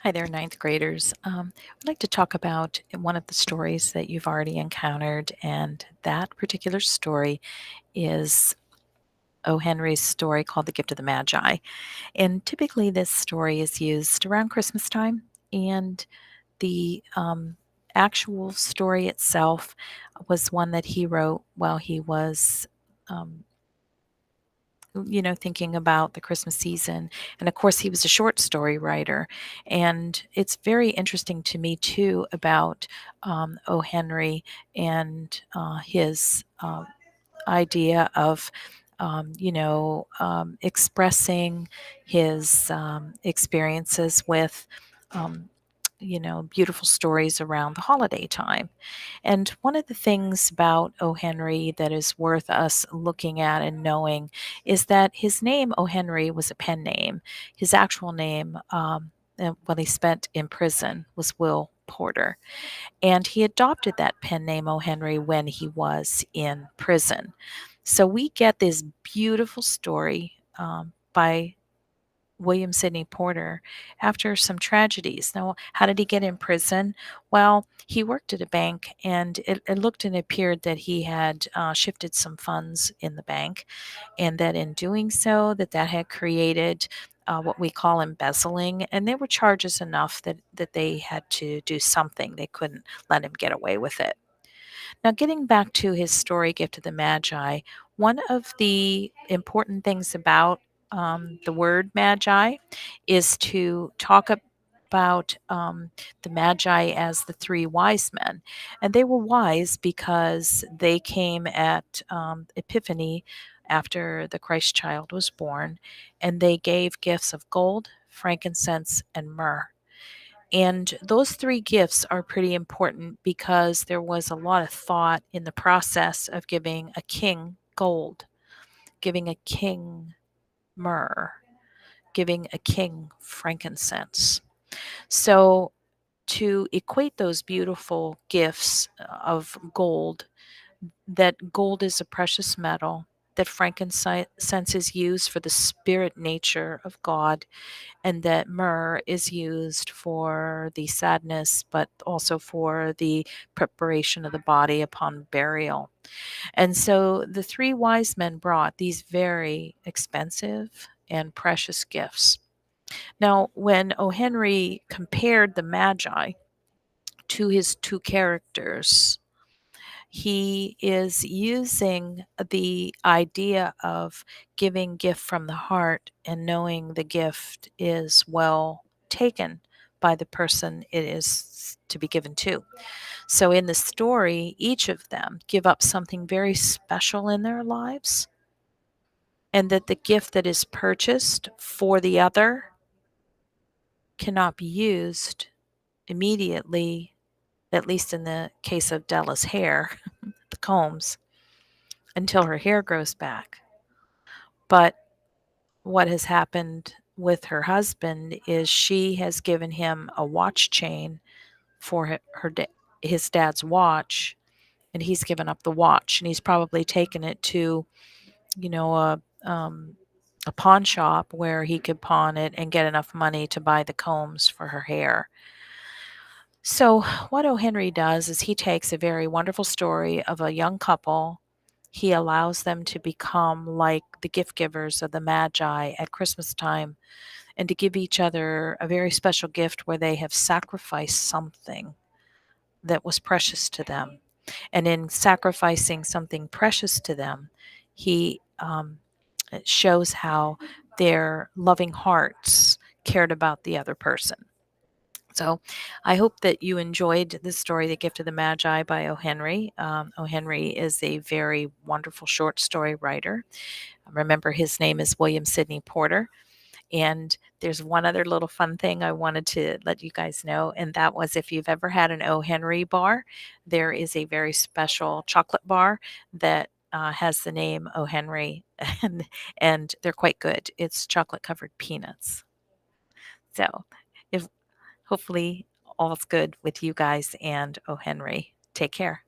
Hi there, ninth graders. I'd like to talk about one of the stories that you've already encountered, and that particular story is O. Henry's story called The Gift of the Magi. And typically, this story is used around Christmas time, and the actual story itself was one that he wrote while he was. Um, thinking about the Christmas season. And of course, he was a short story writer. And it's very interesting to me, too, about O. Henry and his idea of. Expressing his experiences with, um, beautiful stories around the holiday time. And one of the things about O. Henry that is worth us looking at and knowing is that his name, O. Henry, was a pen name. His actual name, when he spent in prison, was Will Porter. And he adopted that pen name, O. Henry, when he was in prison. So we get this beautiful story by William Sidney Porter after some tragedies. Now, how did he get in prison? Well, he worked at a bank, and it looked and appeared that he had shifted some funds in the bank, and that in doing so, that had created what we call embezzling, and there were charges enough that they had to do something. They couldn't let him get away with it. Now, getting back to his story, Gift of the Magi, one of the important things about the word Magi is to talk about the Magi as the three wise men. And they were wise because they came at Epiphany after the Christ child was born, and they gave gifts of gold, frankincense, and myrrh. And those three gifts are pretty important because there was a lot of thought in the process of giving a king gold, giving a king myrrh, giving a king frankincense. So, to equate those beautiful gifts of gold, that gold is a precious metal, that frankincense is used for the spirit nature of God, and that myrrh is used for the sadness, but also for the preparation of the body upon burial. And so the three wise men brought these very expensive and precious gifts. Now, when O. Henry compared the Magi to his two characters, he is using the idea of giving gift from the heart and knowing the gift is well taken by the person it is to be given to. So in the story, each of them give up something very special in their lives, and that the gift that is purchased for the other cannot be used immediately, at least in the case of Della's hair, the combs, until her hair grows back. But what has happened with her husband is she has given him a watch chain for his dad's watch, and he's given up the watch, and he's probably taken it to, you know, a pawn shop where he could pawn it and get enough money to buy the combs for her hair. So, what O. Henry does is he takes a very wonderful story of a young couple. He allows them to become like the gift givers of the Magi at Christmas time, and to give each other a very special gift where they have sacrificed something that was precious to them. And in sacrificing something precious to them, he it shows how their loving hearts cared about the other person. So I hope that you enjoyed this story, The Gift of the Magi by O. Henry. O. Henry is a very wonderful short story writer. Remember, his name is William Sidney Porter. And there's one other little fun thing I wanted to let you guys know, and that was if you've ever had an O. Henry bar, there is a very special chocolate bar that has the name O. Henry, and they're quite good. It's chocolate covered peanuts. So, if hopefully all's good with you guys and O. Henry. Take care.